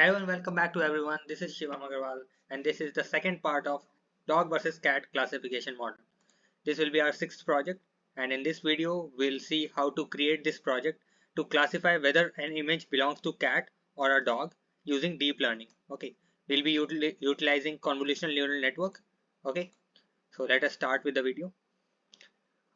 Hello and welcome back to everyone. This is Shivam Agarwal and this is the second part of dog versus cat classification model. This will be our sixth project, and in this video we'll see how to create this project to classify whether an image belongs to cat or a dog using deep learning. Okay, we'll be utilizing convolutional neural network. Okay, so let us start with the video.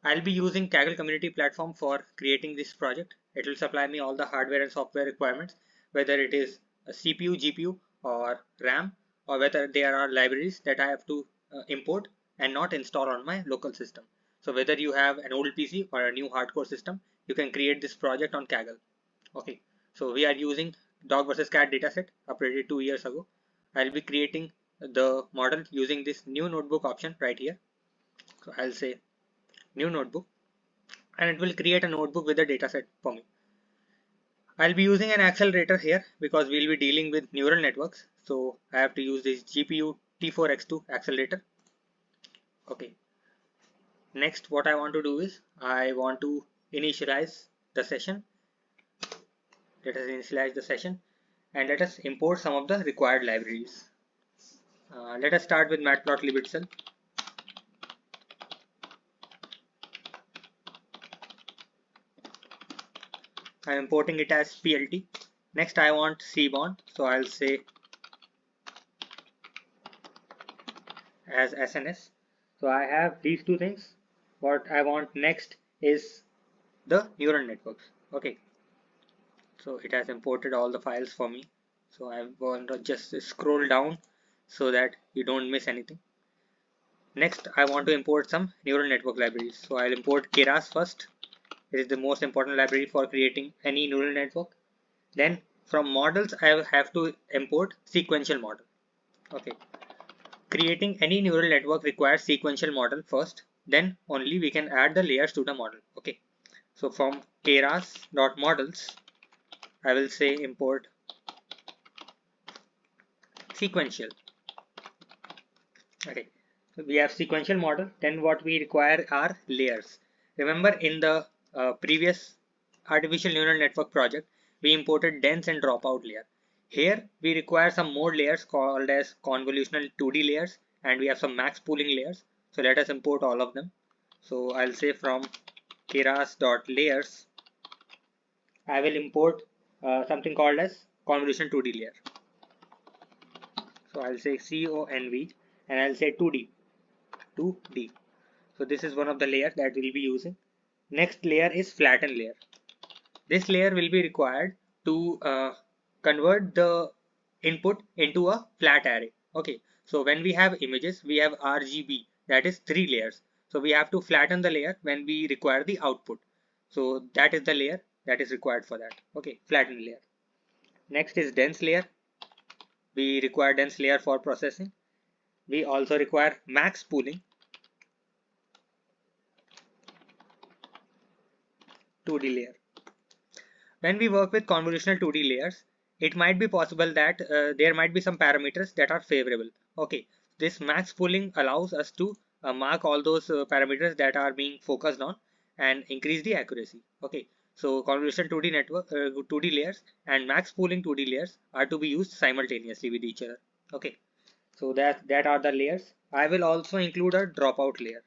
I'll be using Kaggle community platform for creating this project. It will supply me all the hardware and software requirements, whether it is a CPU, GPU or RAM, or whether there are libraries that I have to import and not install on my local system. So whether you have an old PC or a new hardcore system, you can create this project on Kaggle. Okay, so we are using dog versus cat dataset updated 2 years ago. I'll be creating the model using this new notebook option right here. So I'll say new notebook and it will create a notebook with a dataset for me. I'll be using an accelerator here because we'll be dealing with neural networks. So I have to use this GPU T4X2 accelerator. Okay. Next, what I want to do is I want to initialize the session. Let us initialize the session and let us import some of the required libraries. Let us start with matplotlib itself. I'm importing it as PLT. Next, I want Cbond, so I'll say as SNS. So I have these two things. What I want next is the neural networks. Okay, so it has imported all the files for me. So I'm going to just scroll down so that you don't miss anything. Next, I want to import some neural network libraries. So I'll import Keras first. It is the most important library for creating any neural network. Then from models, I have to import sequential model. Okay. Creating any neural network requires sequential model first, then only we can add the layers to the model. Okay. So from keras.models, I will say import sequential. Okay. So we have sequential model. Then what we require are layers. Remember in the previous artificial neural network project, we imported dense and dropout layer. Here we require some more layers called as convolutional 2D layers, and we have some max pooling layers. So let us import all of them. So I'll say from keras.layers, I will import something called as convolution 2D layer. So I'll say conv and I'll say 2D. So this is one of the layers that we'll be using. Next layer is flatten layer. This layer will be required to convert the input into a flat array. Okay, so when we have images, we have RGB, that is 3 layers. So we have to flatten the layer when we require the output. So that is the layer that is required for that. Okay, flatten layer. Next is dense layer. We require dense layer for processing. We also require max pooling, 2D layer. When we work with convolutional 2D layers, it might be possible that there might be some parameters that are favorable. Okay, this max pooling allows us to mark all those parameters that are being focused on and increase the accuracy. Okay, so convolutional 2D network, 2D layers and max pooling 2D layers are to be used simultaneously with each other. Okay, so that are the layers. I will also include a dropout layer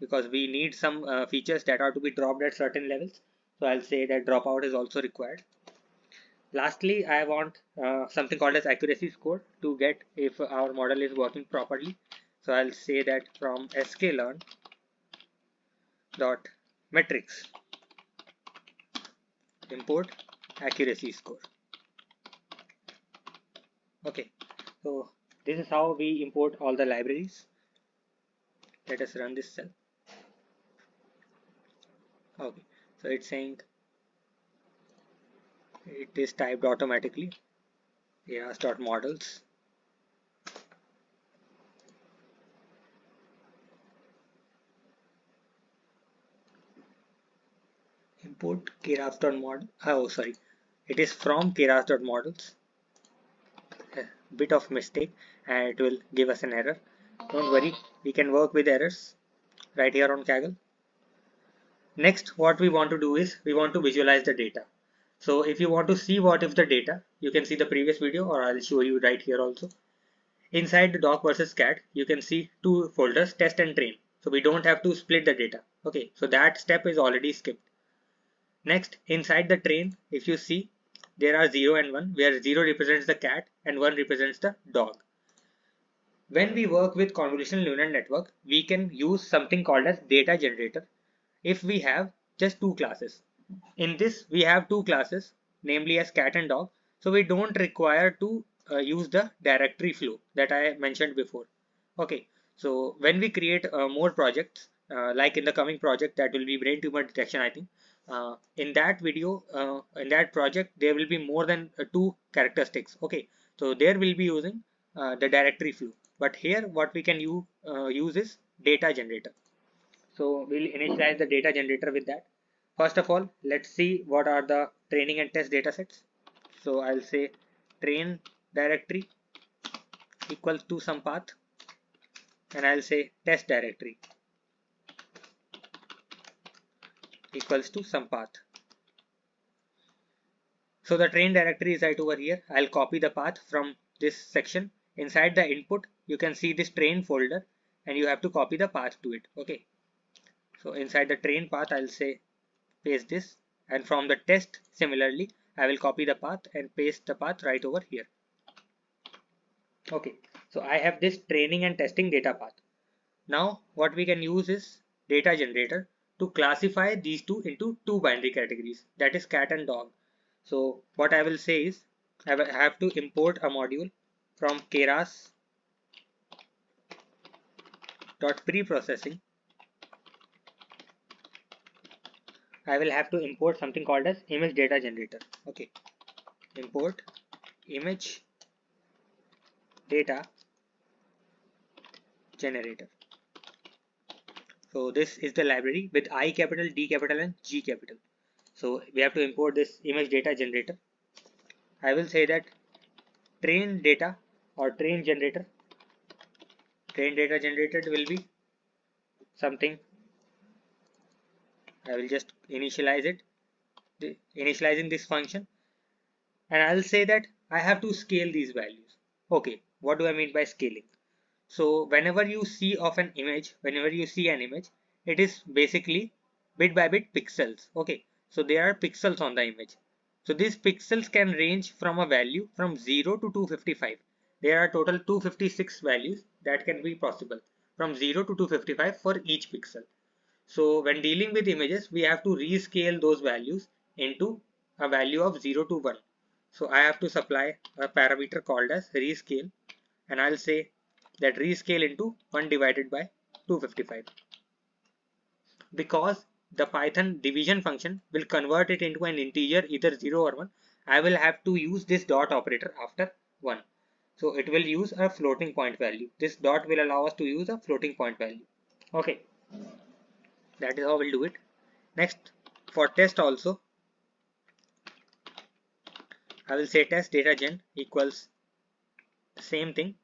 because we need some features that are to be dropped at certain levels. So I'll say that dropout is also required. Lastly, I want something called as accuracy score to get if our model is working properly. So I'll say that from sklearn dot metrics import accuracy score. Okay, so this is how we import all the libraries. Let us run this cell. Okay, so it's saying it is typed automatically. Keras.models. Import keras.model. Oh, sorry. It is from keras.models. A bit of mistake and it will give us an error. Don't worry, we can work with errors right here on Kaggle. Next, what we want to do is we want to visualize the data. So if you want to see what if the data, you can see the previous video, or I'll show you right here also. Inside the doc versus cat, you can see two folders, test and train. So we don't have to split the data. Okay, so that step is already skipped. Next, inside the train, if you see, there are 0 and 1, where 0 represents the cat and 1 represents the dog. When we work with convolutional neural network, we can use something called as data generator if we have just two classes. In this, we have two classes, namely as cat and dog. So we don't require to use the directory flow that I mentioned before. Okay, so when we create more projects, like in the coming project that will be brain tumor detection, I think, in that video, in that project, there will be more than two characteristics. Okay, so there will be using the directory flow. But here, what we can use is data generator. So we'll initialize the data generator with that. First of all, let's see what are the training and test data sets. So I'll say train directory equals to some path, and I'll say test directory equals to some path. So the train directory is right over here. I'll copy the path from this section. Inside the input, you can see this train folder, and you have to copy the path to it. Okay. So inside the train path, I'll say paste this, and from the test, similarly, I will copy the path and paste the path right over here. Okay, so I have this training and testing data path. Now what we can use is data generator to classify these two into two binary categories, that is cat and dog. So what I will say is I will have to import a module from keras.preprocessing. I will have to import something called as image data generator. Okay, import image data generator. So this is the library with I capital, D capital and G capital. So we have to import this image data generator. I will say that train data or train generator. Train data generator will be something. I will just initialize it, initializing this function, and I'll say that I have to scale these values. Okay, what do I mean by scaling? So whenever you see an image, it is basically bit by bit pixels. Okay, so there are pixels on the image. So these pixels can range from a value from 0 to 255. There are total 256 values that can be possible from 0 to 255 for each pixel. So when dealing with images, we have to rescale those values into a value of 0 to 1. So I have to supply a parameter called as rescale, and I'll say that rescale into 1 divided by 255. Because the Python division function will convert it into an integer either 0 or 1, I will have to use this dot operator after 1. So it will use a floating point value. This dot will allow us to use a floating point value. Okay, that is how we'll do it. Next, for test also, I will say test data gen equals same thing,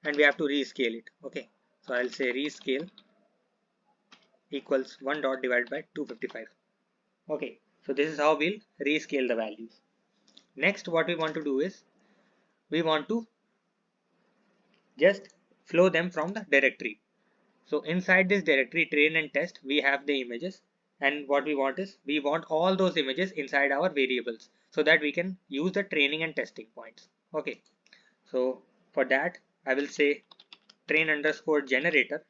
and we have to rescale it. Okay, so I'll say rescale equals 1 dot divided by 255. Okay, so this is how we'll rescale the values. Next, what we want to do is we want to just flow them from the directory. So inside this directory train and test, we have the images, and what we want is we want all those images inside our variables so that we can use the training and testing points. Okay, so for that I will say train underscore generator.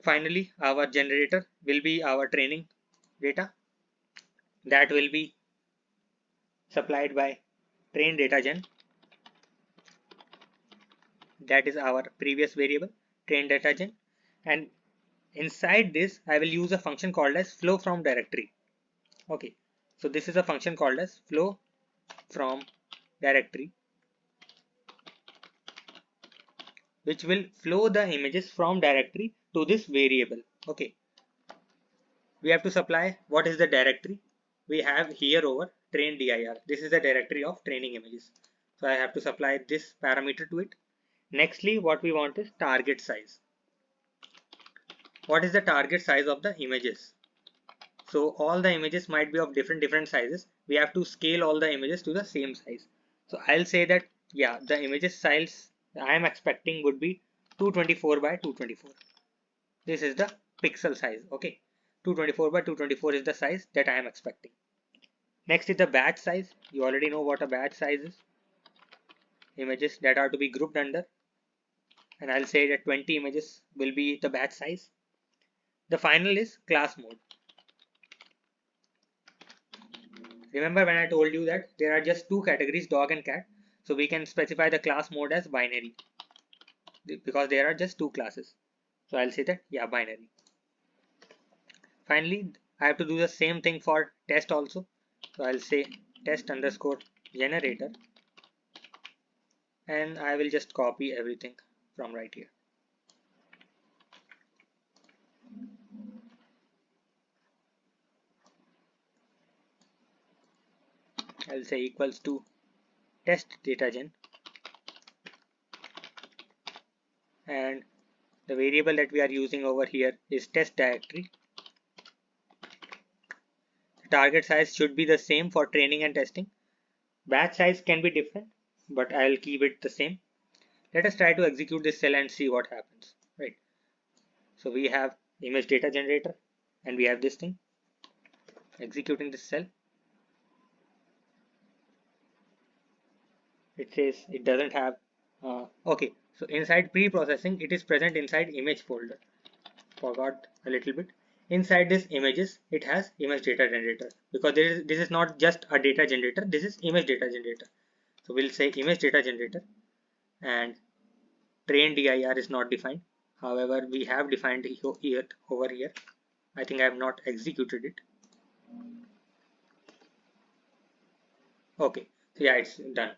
Finally, our generator will be our training data that will be supplied by train data gen. That is our previous variable train data gen, and inside this I will use a function called as flow from directory. Okay, so this is a function called as flow from directory, which will flow the images from directory to this variable. Okay, we have to supply what is the directory we have here over train dir. This is the directory of training images, so I have to supply this parameter to it. Nextly, what we want is target size. What is the target size of the images? So all the images might be of different sizes. We have to scale all the images to the same size. So I'll say that yeah, the images size I am expecting would be 224 by 224. This is the pixel size. Okay, 224 by 224 is the size that I am expecting. Next is the batch size. You already know what a batch size is. Images that are to be grouped under, and I'll say that 20 images will be the batch size. The final is class mode. Remember when I told you that there are just two categories, dog and cat, so we can specify the class mode as binary because there are just two classes. So I'll say that yeah, binary. Finally, I have to do the same thing for test also. So I'll say test underscore generator, and I will just copy everything from right here. I'll say equals to test data gen, and the variable that we are using over here is test directory. The target size should be the same for training and testing. Batch size can be different, but I'll keep it the same. Let us try to execute this cell and see what happens. Right. So we have image data generator and we have this thing executing this cell. It says it doesn't have okay, so inside pre-processing it is present inside image folder. Forgot a little bit. Inside this images it has image data generator because this is not just a data generator, this is image data generator. So we'll say image data generator, and train dir is not defined. However, we have defined it over here. I think I have not executed it. Okay, so yeah, it's done.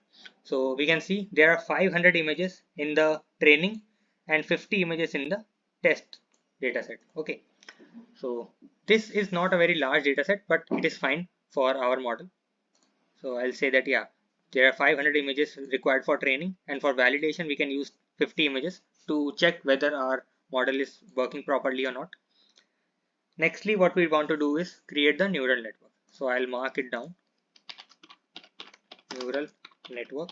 So we can see there are 500 images in the training and 50 images in the test dataset. Okay, so this is not a very large dataset, but it is fine for our model. So I'll say that yeah, there are 500 images required for training, and for validation we can use 50 images to check whether our model is working properly or not. Nextly, what we want to do is create the neural network. So I'll mark it down, neural network.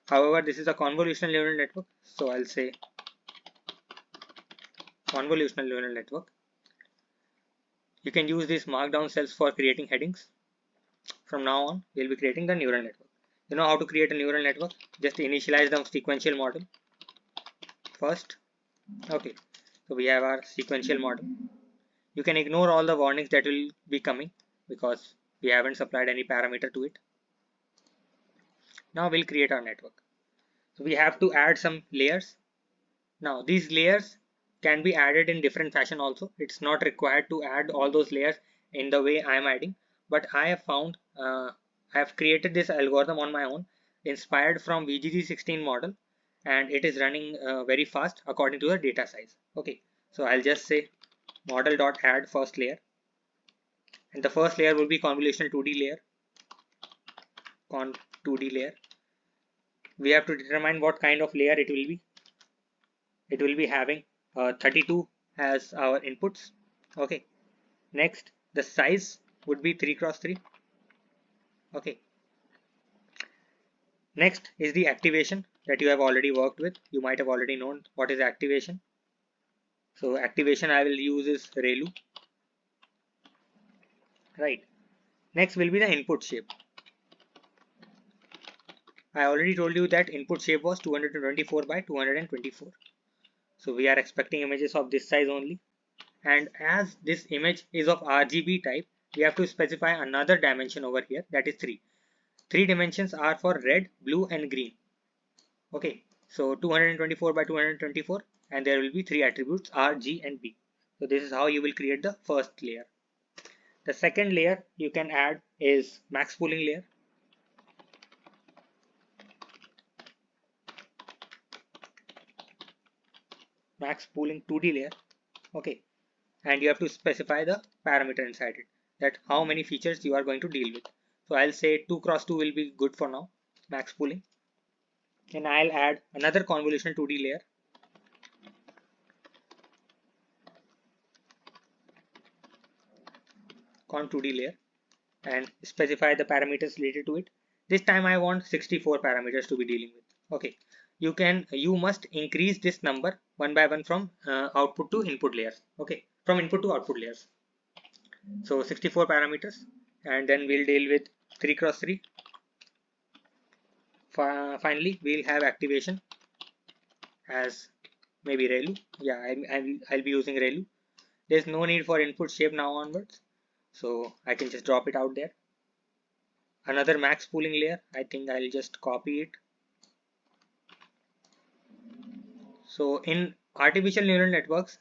However, this is a convolutional neural network, so I'll say convolutional neural network. You can use these markdown cells for creating headings. From now on, we'll be creating the neural network. You know how to create a neural network? Just initialize the sequential model first. Okay, so we have our sequential model. You can ignore all the warnings that will be coming because we haven't supplied any parameter to it. Now we'll create our network. So we have to add some layers. Now these layers can be added in different fashion also. It's not required to add all those layers in the way I am adding, but I have found I have created this algorithm on my own inspired from VGG16 model, and it is running very fast according to the data size. Okay, so I'll just say model.add first layer, and the first layer will be convolutional 2D layer, con 2D layer. We have to determine what kind of layer it will be. It will be having 32 as our inputs. Okay, next the size would be 3 cross 3. Okay, next is the activation that you have already worked with. You might have already known what is activation. So activation I will use is ReLU. Right, next will be the input shape. I already told you that input shape was 224 by 224. So we are expecting images of this size only, and as this image is of RGB type, we have to specify another dimension over here, that is 3. 3 dimensions are for red, blue and green. Okay, so 224 by 224, and there will be 3 attributes R, G and B. So this is how you will create the first layer. The second layer you can add is max pooling layer. Max pooling 2D layer. Okay, and you have to specify the parameter inside it, that how many features you are going to deal with. So I'll say 2 cross 2 will be good for now, max pooling. And I'll add another convolutional 2D layer. con 2D layer and specify the parameters related to it. This time I want 64 parameters to be dealing with. Okay, you must increase this number one by one from output to input layers. Okay, from input to output layers. So 64 parameters, and then we'll deal with 3 cross 3. Finally, we'll have activation as maybe ReLU. Yeah, I'll be using ReLU. There's no need for input shape now onwards, so I can just drop it out there. Another max pooling layer, I think I'll just copy it. So in artificial neural networks,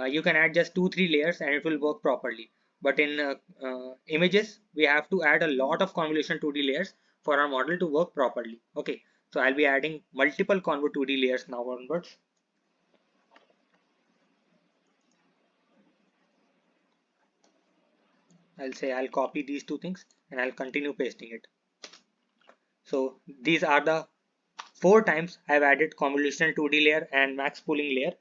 you can add just 2-3 layers and it will work properly. But in images, we have to add a lot of convolutional 2D layers for our model to work properly. Okay, so I'll be adding multiple convo 2D layers now onwards. I'll say I'll copy these two things and I'll continue pasting it. So these are the 4 times I've added convolutional 2D layer and max pooling layer.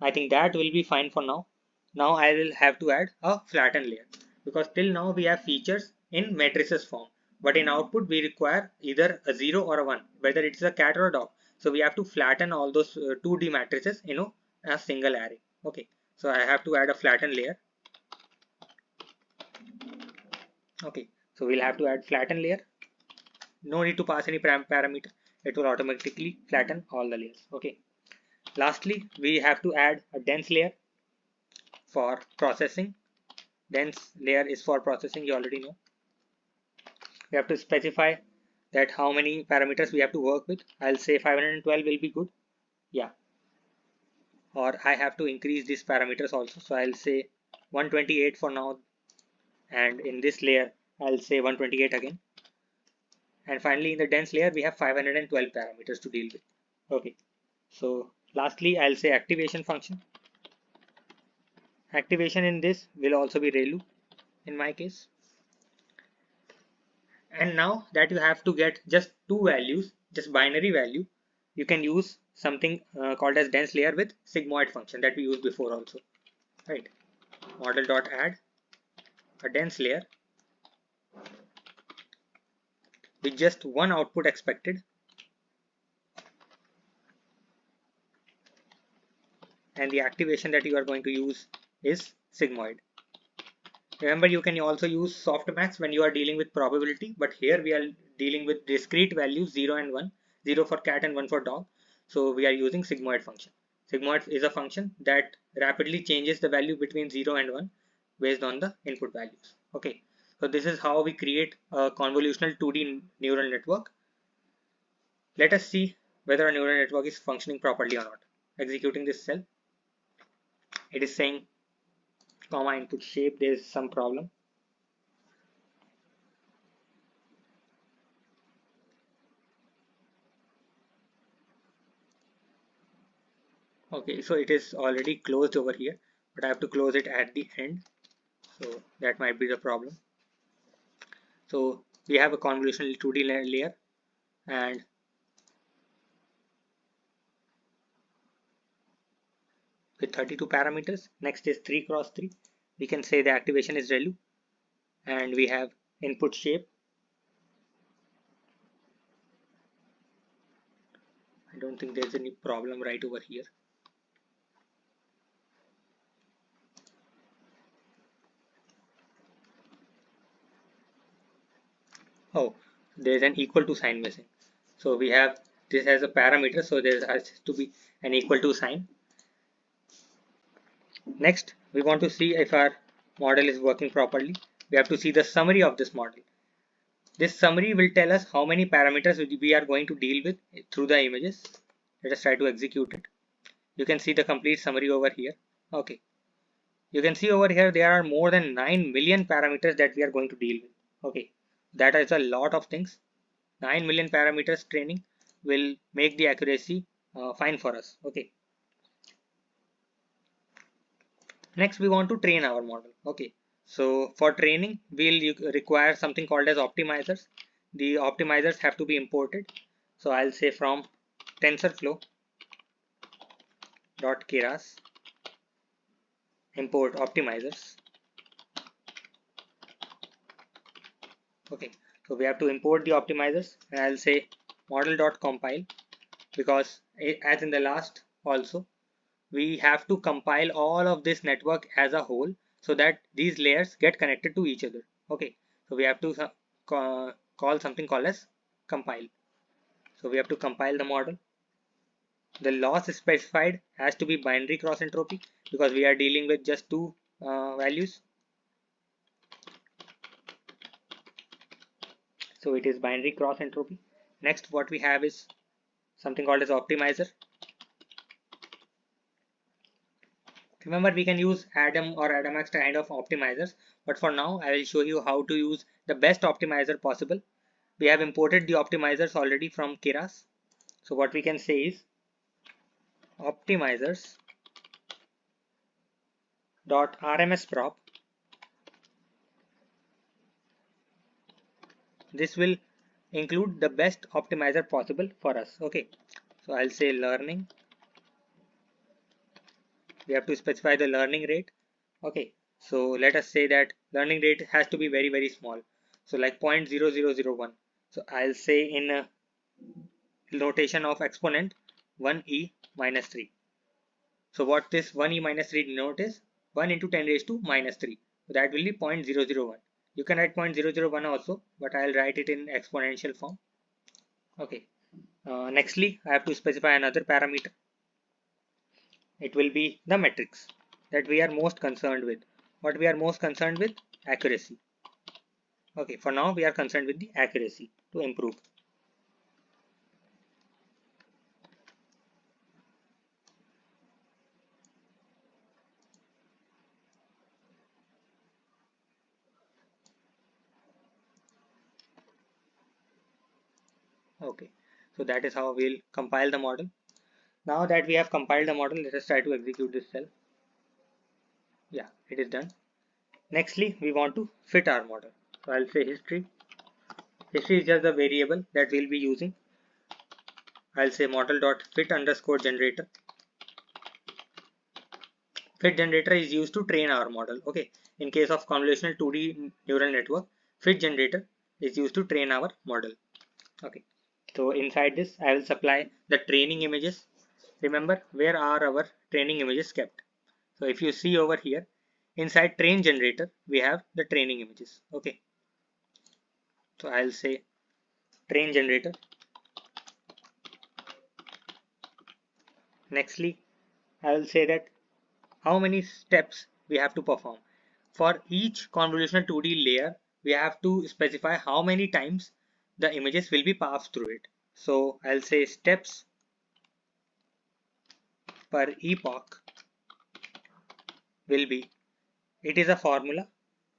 I think that will be fine for now. Now I will have to add a flatten layer, because till now we have features in matrices form, but in output we require either a 0 or a 1, whether it's a cat or a dog. So we have to flatten all those 2D matrices in a single array. Okay, so I have to add a flatten layer. Okay, so we'll have to add flatten layer. No need to pass any parameter. It will automatically flatten all the layers. Okay. Lastly, we have to add a dense layer for processing. Dense layer is for processing, you already know. We have to specify that how many parameters we have to work with. I'll say 512 will be good. Yeah. Or I have to increase these parameters also. So I'll say 128 for now. And in this layer, I'll say 128 again. And finally, in the dense layer, we have 512 parameters to deal with. Okay. So lastly, I'll say activation function. Activation in this will also be ReLU in my case. And now that you have to get just 2 values, just binary value, you can use something called as dense layer with sigmoid function that we used before also. Right. Model.add a dense layer with just one output expected, and the activation that you are going to use is sigmoid. Remember, you can also use softmax when you are dealing with probability, but here we are dealing with discrete values 0 and 1, 0 for cat and 1 for dog. So we are using sigmoid function. Sigmoid is a function that rapidly changes the value between 0 and 1 based on the input values. Okay, so this is how we create a convolutional 2D neural network. Let us see whether a neural network is functioning properly or not. Executing this cell, it is saying comma input shape, there is some problem. Okay, so it is already closed over here, but I have to close it at the end, so that might be the problem. So we have a convolutional 2D layer, and with 32 parameters. Next is 3 cross 3. We can say the activation is ReLU, and we have input shape. I don't think there's any problem right over here. Oh, there's an equal to sign missing. So we have this as a parameter, so there has to be an equal to sign. Next, we want to see if our model is working properly. We have to see the summary of this model. This summary will tell us how many parameters we are going to deal with through the images. Let us try to execute it. You can see the complete summary over here. Okay. You can see over here there are more than 9 million parameters that we are going to deal with. Okay. That is a lot of things. 9 million parameters training will make the accuracy fine for us. Okay. Next, we want to train our model. Okay. So for training, we'll require something called as optimizers. The optimizers have to be imported. So I'll say from TensorFlow.keras import optimizers. Okay, so we have to import the optimizers, and I'll say model.compile, because as in the last also, we have to compile all of this network as a whole so that these layers get connected to each other. Okay, so we have to call something called as compile. So we have to compile the model. The loss specified has to be binary cross entropy because we are dealing with just two values. So it is binary cross entropy. Next, what we have is something called as optimizer. Remember, we can use Adam or Adamax kind of optimizers, but for now I will show you how to use the best optimizer possible. We have imported the optimizers already from Keras. So what we can say is optimizers dot rmsprop. This will include the best optimizer possible for us. Okay, so I'll say learning. We have to specify the learning rate. Okay, so let us say that learning rate has to be very small, so like 0.0001. So I'll say in a notation of exponent 1e minus 3. So what this 1e minus 3 denote is 1 into 10 raised to minus 3. So that will be 0.001. You can write 0.001 also, but I'll write it in exponential form. Okay. Nextly, I have to specify another parameter. It will be the metrics that we are most concerned with. What we are most concerned with? Accuracy. Okay, for now we are concerned with the accuracy to improve. Okay, so that is how we'll compile the model. Now that we have compiled the model, let us try to execute this cell. Yeah, it is done. Nextly, we want to fit our model. So I'll say history. History is just the variable that we'll be using. I'll say model.fit underscore generator. Fit generator is used to train our model. Okay, in case of convolutional 2D neural network, fit generator is used to train our model. Okay, so inside this I will supply the training images. Remember, where are our training images kept? So if you see over here, inside train generator we have the training images. Okay, so I'll say train generator. Nextly, I will say that how many steps we have to perform. For each convolutional 2D layer, we have to specify how many times the images will be passed through it. So I'll say steps per epoch will be, it is a formula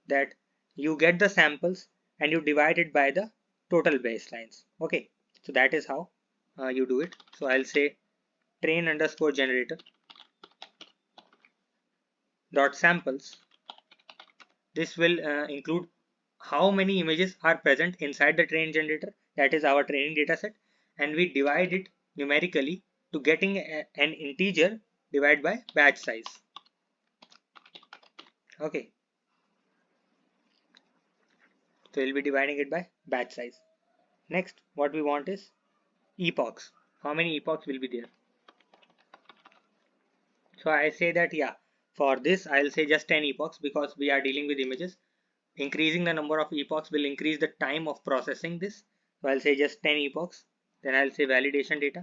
that you get the samples and you divide it by the total baselines. Okay, so that is how you do it. So I'll say train underscore generator dot samples. This will include how many images are present inside the train generator, that is our training data set, and we divide it numerically to getting an integer divided by batch size. Okay, so we'll be dividing it by batch size. Next, what we want is epochs. How many epochs will be there? So I say that, yeah, for this I'll say just 10 epochs because we are dealing with images. Increasing the number of epochs will increase the time of processing this. So I'll say just 10 epochs. Then I'll say validation data.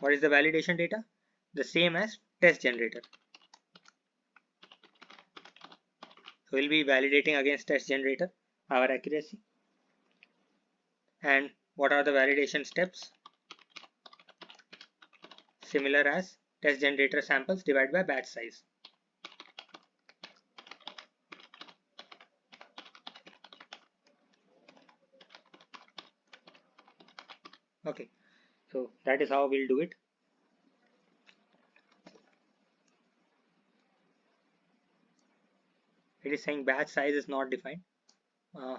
What is the validation data? The same as test generator. So we'll be validating against test generator our accuracy. And what are the validation steps? Similar as test generator samples divided by batch size. Okay, so that is how we'll do it. It is saying batch size is not defined.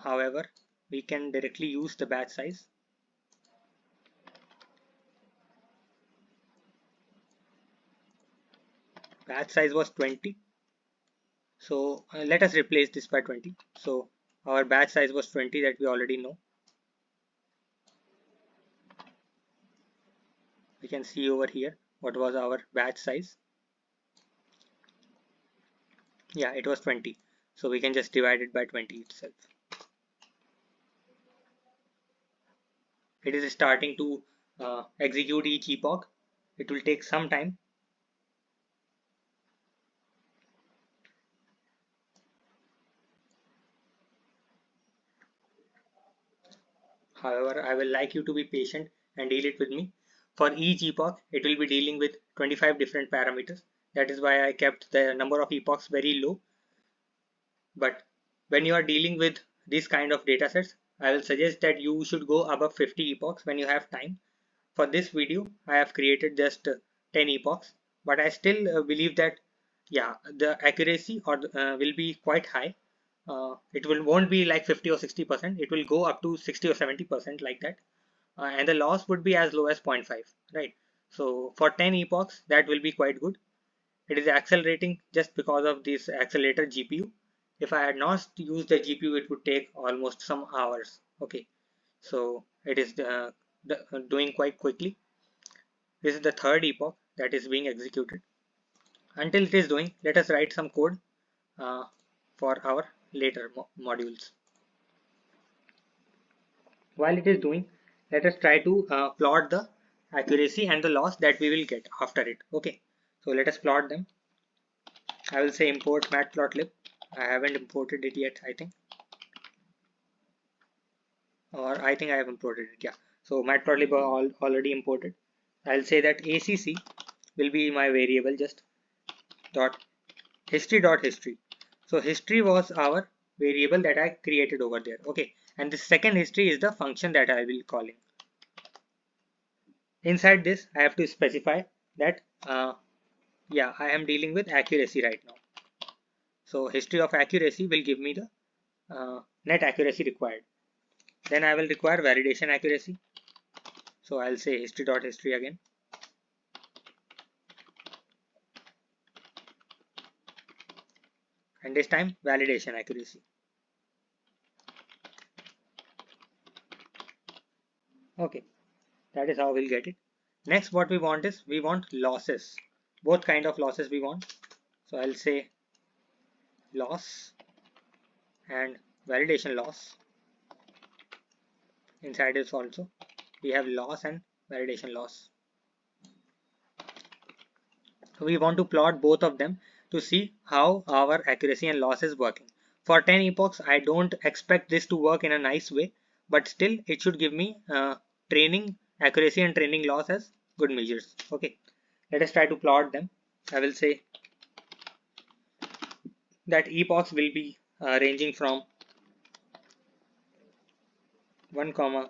However, we can directly use the batch size. Batch size was 20. So let us replace this by 20. So our batch size was 20, that we already know. We can see over here what was our batch size. Yeah, it was 20. So we can just divide it by 20 itself. It is starting to execute each epoch. It will take some time. However, I will like you to be patient and deal it with me. For each epoch, it will be dealing with 25 different parameters. That is why I kept the number of epochs very low. But when you are dealing with these kind of data sets, I will suggest that you should go above 50 epochs when you have time. For this video, I have created just 10 epochs, but I still believe that yeah, the accuracy will be quite high. It won't be like 50 or 60%. It will go up to 60 or 70% like that, and the loss would be as low as 0.5, right? So for 10 epochs, that will be quite good. It is accelerating just because of this accelerator GPU. If I had not used the GPU, it would take almost some hours. Okay, so it is doing quite quickly. This is the third epoch that is being executed. Until it is doing, let us write some code uh, for our later modules. While it is doing, let us try to plot the accuracy and the loss that we will get after it. Okay, so let us plot them. I will say import matplotlib. I haven't imported it yet, I think, or I think I have imported it. Yeah, so matplotlib already imported. I'll say that ACC will be my variable, just dot history. So history was our variable that I created over there. Okay, and the second history is the function that I will calling. Inside this, I have to specify that yeah, I am dealing with accuracy right now. So history of accuracy will give me the net accuracy required. Then I will require validation accuracy. So I'll say history.history again. And this time validation accuracy. Okay, that is how we'll get it. Next, what we want is we want losses. Both kind of losses we want. So I'll say loss and validation loss. Inside is also we have loss and validation loss. So we want to plot both of them to see how our accuracy and loss is working. For 10 epochs, I don't expect this to work in a nice way, but still it should give me training accuracy and training loss as good measures. Okay, let us try to plot them. I will say that epochs will be ranging from 1 comma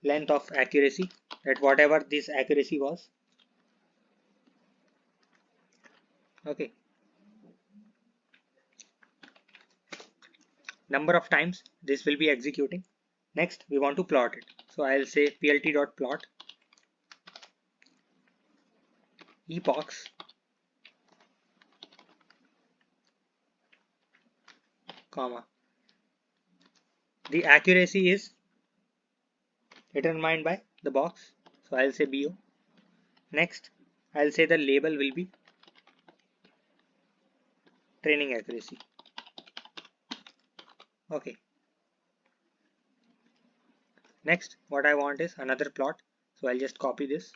length of accuracy, that whatever this accuracy was. Okay, number of times this will be executing. Next, we want to plot it. So I'll say plt.plot epochs comma the accuracy is determined by the box. So I'll say bo. Next, I'll say the label will be training accuracy. Okay. Next, what I want is another plot. So I'll just copy this.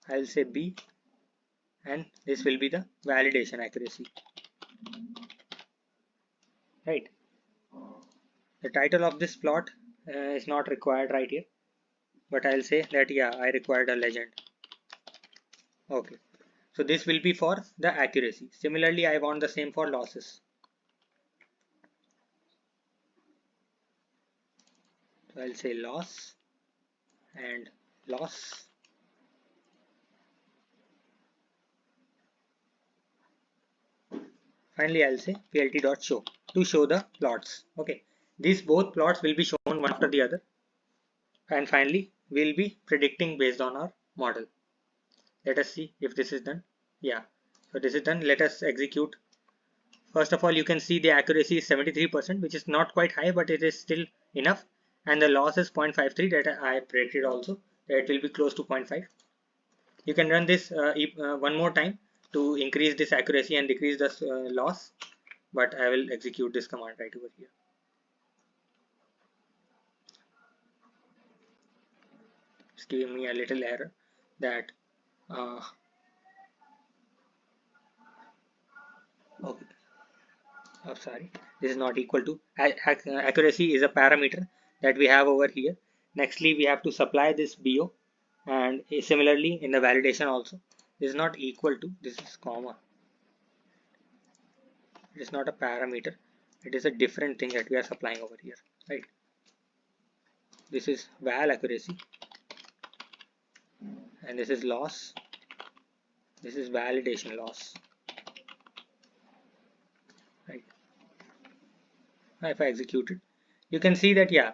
I'll say B, and this will be the validation accuracy. Right. The title of this plot is not required right here, but I'll say that yeah, I required a legend. Okay. So this will be for the accuracy. Similarly, I want the same for losses. So I'll say loss and loss. Finally, I'll say plt.show to show the plots. Okay, these both plots will be shown one after the other. And finally, we'll be predicting based on our model. Let us see if this is done. Yeah, So this is done. Let us execute. First of all, you can see the accuracy is 73%, which is not quite high, but it is still enough. And the loss is 0.53 that I predicted also, that it will be close to 0.5. You can run this one more time to increase this accuracy and decrease the loss, but I will execute this command right over here. It's giving me a little error that okay, oh, sorry, this is not equal to accuracy is a parameter that we have over here. Nextly, we have to supply this BO, and similarly in the validation also, this is not equal to, this is comma. It is not a parameter, it is a different thing that we are supplying over here, right? This is val accuracy, and this is loss, this is validation loss, right? If I execute it, you can see that yeah,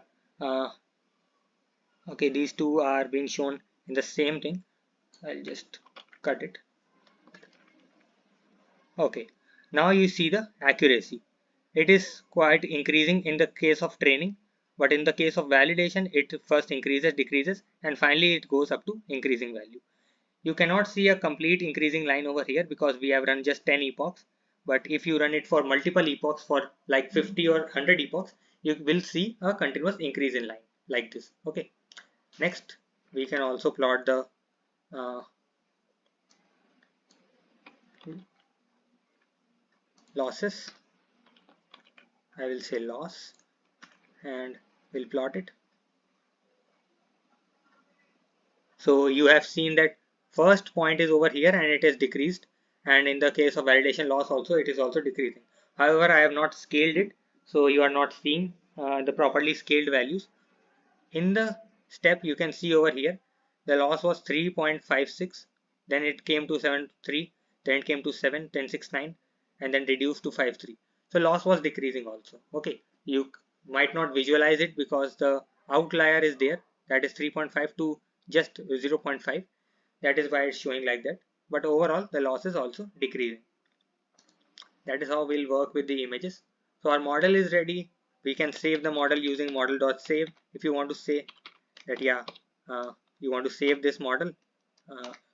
okay, these two are being shown in the same thing. I'll just cut it. Okay, now you see the accuracy. It is quite increasing in the case of training, but in the case of validation, it first increases, decreases, and finally it goes up to increasing value. You cannot see a complete increasing line over here because we have run just 10 epochs. But if you run it for multiple epochs, for like 50 or 100 epochs, you will see a continuous increase in line like this. Okay. Next, we can also plot the losses. I will say loss and we'll plot it. So you have seen that first point is over here and it is decreased, and in the case of validation loss also it is also decreasing. However, I have not scaled it, so you are not seeing the properly scaled values. In the step you can see over here the loss was 3.56, then it came to 7.3, then it came to 7, then 6.9, and then reduced to 5.3. So loss was decreasing also. Okay, you might not visualize it because the outlier is there, that is 3.5 to just 0.5. That is why it's showing like that. But overall the loss is also decreasing. That is how we'll work with the images. So our model is ready. We can save the model using model.save. If you want to say that yeah, you want to save this model,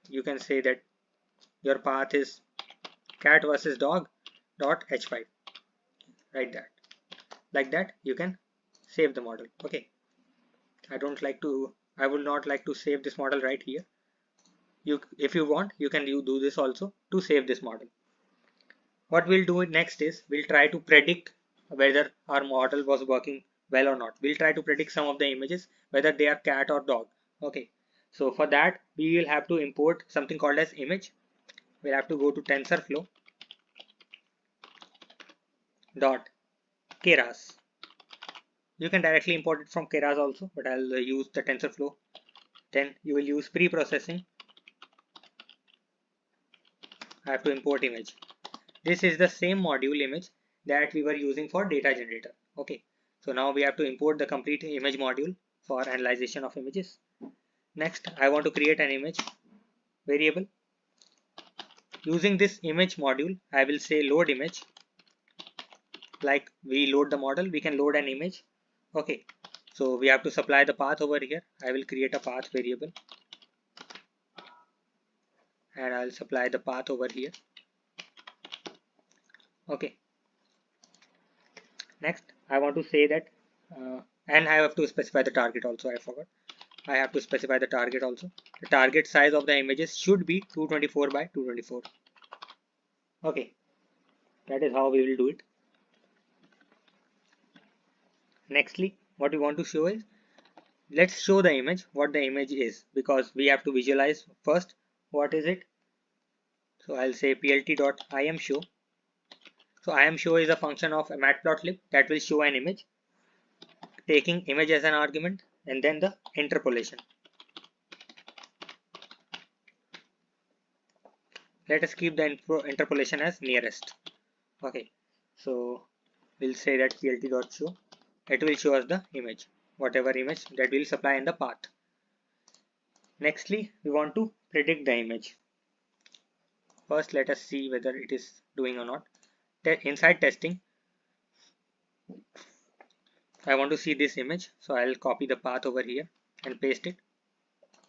you can say that your path is cat versus dog dot h5. Write that. Like that you can save the model. Okay, I would not like to save this model right here. If you want, you can do this also to save this model. What we'll do next is we'll try to predict whether our model was working well or not. We'll try to predict some of the images whether they are cat or dog. Okay, so for that we will have to import something called as image. We'll have to go to TensorFlow dot keras. You can directly import it from keras also, but I'll use the TensorFlow. Then you will use pre-processing. I have to import image. This is the same module image that we were using for data generator. Okay, so now we have to import the complete image module for analyzation of images. Next, I want to create an image variable. Using this image module, I will say load image. Like we load the model, we can load an image. Okay, so we have to supply the path over here. I will create a path variable and I'll supply the path over here. Okay, next I want to say that and I have to specify the target also. I forgot, I have to specify the target also. The target size of the images should be 224 by 224. Okay, that is how we will do it. Nextly, what we want to show is, let's show the image, what the image is, because we have to visualize first what is it. So I'll say plt.imshow. So imshow is a function of a matplotlib that will show an image, taking image as an argument and then the interpolation. Let us keep the interpolation as nearest. Okay, so we'll say that plt.show. It will show us the image, whatever image that we'll supply in the path. Nextly, we want to predict the image. First, let us see whether it is doing or not. Inside testing, I want to see this image, so I'll copy the path over here and paste it.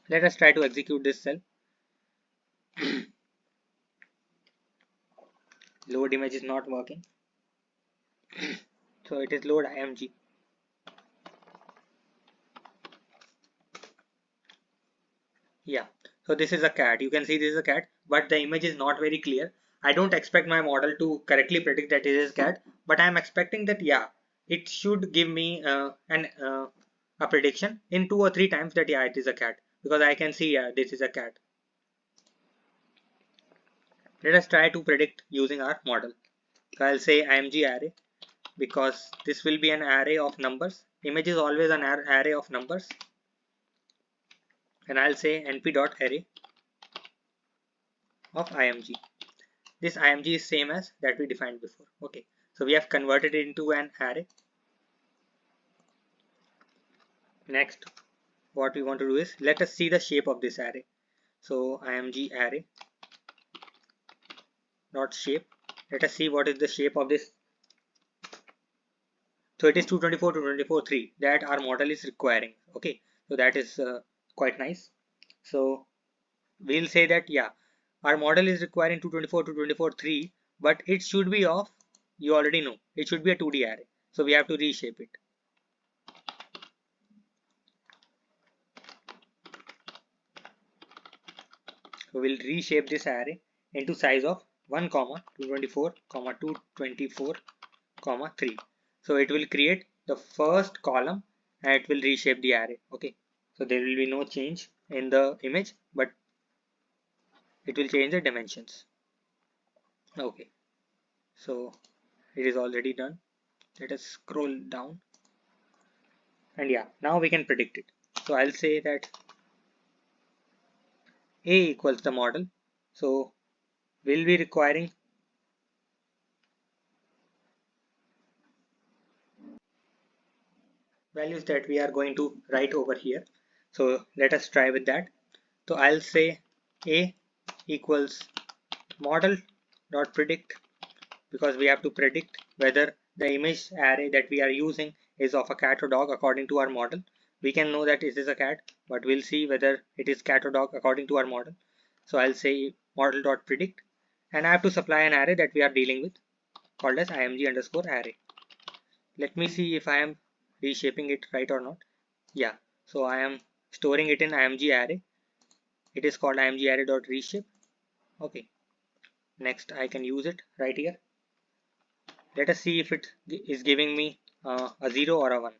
Let us try to execute this cell. Load image is not working. So it is load img. Yeah, so this is a cat. You can see this is a cat, but the image is not very clear. I don't expect my model to correctly predict that it is cat, but I am expecting that yeah, it should give me a prediction in 2 or 3 times that yeah, it is a cat, because I can see yeah, this is a cat. Let us try to predict using our model. So I'll say img array, because this will be an array of numbers. Image is always an array of numbers, and I'll say np.array of img. This img is same as that we defined before. Okay, so we have converted it into an array. Next, what we want to do is let us see the shape of this array. So img array dot shape. Let us see what is the shape of this. So it is 224 224 3 that our model is requiring. Okay, so that is quite nice. So we'll say that yeah, our model is requiring 224 224 3, but it should be of, you already know, it should be a 2D array. So we have to reshape it. So we'll reshape this array into size of 1, 224, 224, 3. So it will create the first column and it will reshape the array. Okay, so there will be no change in the image, but it will change the dimensions. Okay, so it is already done. Let us scroll down, and yeah, now we can predict it. So I'll say that a equals the model. So we'll be requiring values that we are going to write over here. So let us try with that. So I'll say a equals model dot predict, because we have to predict whether the image array that we are using is of a cat or dog according to our model. We can know that it is a cat, but we'll see whether it is cat or dog according to our model. So I'll say model dot predict, and I have to supply an array that we are dealing with called as img underscore array. Let me see if I am reshaping it right or not. Yeah, so I am storing it in img array. It is called img array dot reshape. Okay, next I can use it right here. Let us see if it is giving me a 0 or a 1.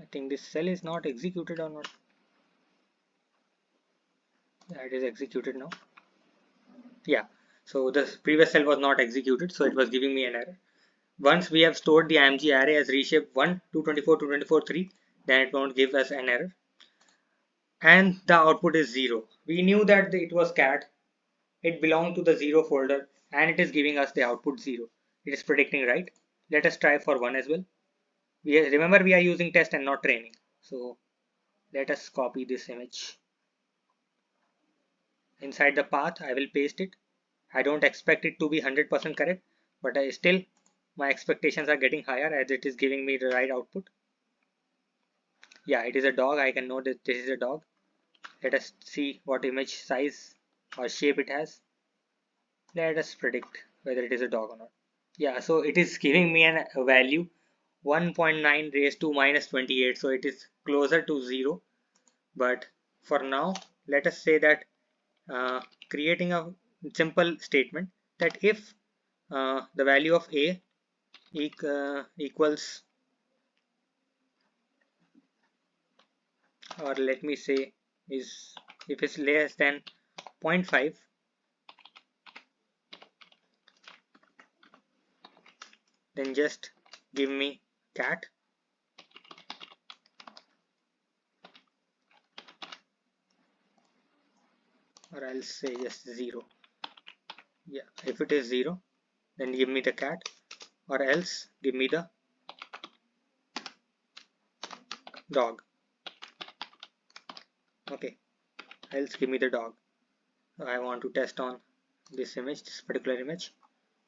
I think this cell is not executed or not. Yeah, it is executed now. Yeah, so the previous cell was not executed, so it was giving me an error. Once we have stored the img array as reshape 1, 224, 224, 3, then it won't give us an error. And the output is 0. We knew that it was cat. It belonged to the 0 folder, and it is giving us the output 0. It is predicting right. Let us try for 1 as well. Remember, we are using test and not training. So let us copy this image. Inside the path, I will paste it. I don't expect it to be 100% correct, but still my expectations are getting higher as it is giving me the right output. Yeah, it is a dog. I can know that this is a dog. Let us see what image size or shape it has. Let us predict whether it is a dog or not. Yeah, so it is giving me a value 1.9 raised to minus 28, so it is closer to 0. But for now, let us say that creating a simple statement that if the value of a equals, or let me say is, if it's less than 0.5, then just give me cat, or I'll say just 0. Yeah, if it is 0, then give me the cat, or else give me the dog. Okay, else give me the dog. I want to test on this image, this particular image.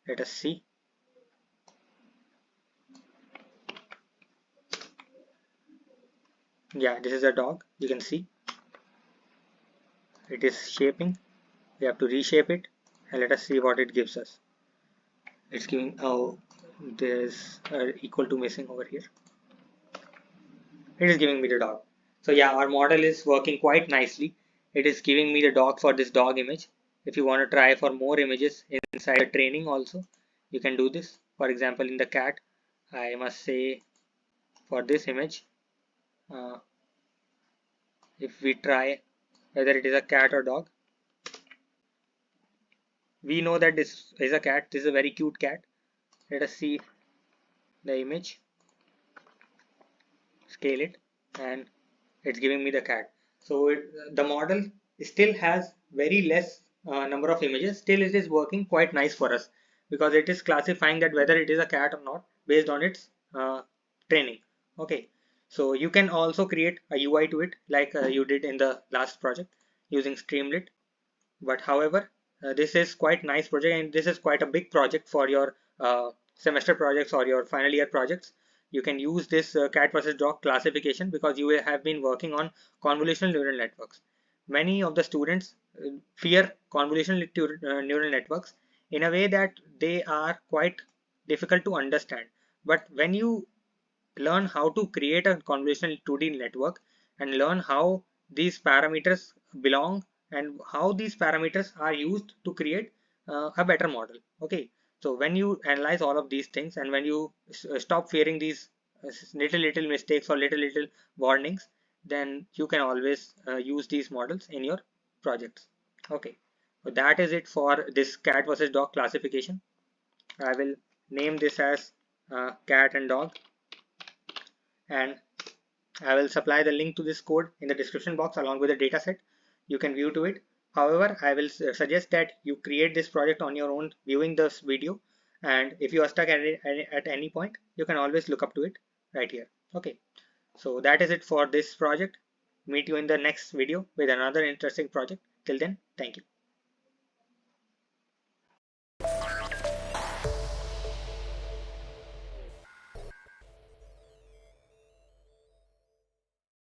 Let us see. Yeah, this is a dog. You can see it is shaping. We have to reshape it, and let us see what it gives us. It's giving, oh, there's equal to missing over here. It is giving me the dog. So yeah, our model is working quite nicely. It is giving me the dog for this dog image. If you want to try for more images inside the training also, you can do this. For example, in the cat, I must say for this image, uh, if we try whether it is a cat or dog, we know that this is a cat. This is a very cute cat. Let us see the image, scale it, and it's giving me the cat. So the model still has very less number of images. Still it is working quite nice for us because it is classifying that whether it is a cat or not based on its training. Okay, so you can also create a UI to it like you did in the last project using Streamlit. But however, this is quite nice project, and this is quite a big project for your semester projects or your final year projects. You can use this cat versus dog classification because you have been working on convolutional neural networks. Many of the students fear convolutional neural networks in a way that they are quite difficult to understand. But when you learn how to create a convolutional 2D network and learn how these parameters belong and how these parameters are used to create a better model. Okay, so when you analyze all of these things and when you stop fearing these little mistakes or little warnings, then you can always use these models in your projects. Okay, so that is it for this cat versus dog classification. I will name this as cat and dog, and I will supply the link to this code in the description box along with the dataset. You can view to it. However, I will suggest that you create this project on your own viewing this video. And if you are stuck at any point, you can always look up to it right here. Okay, so that is it for this project. Meet you in the next video with another interesting project. Till then, thank you.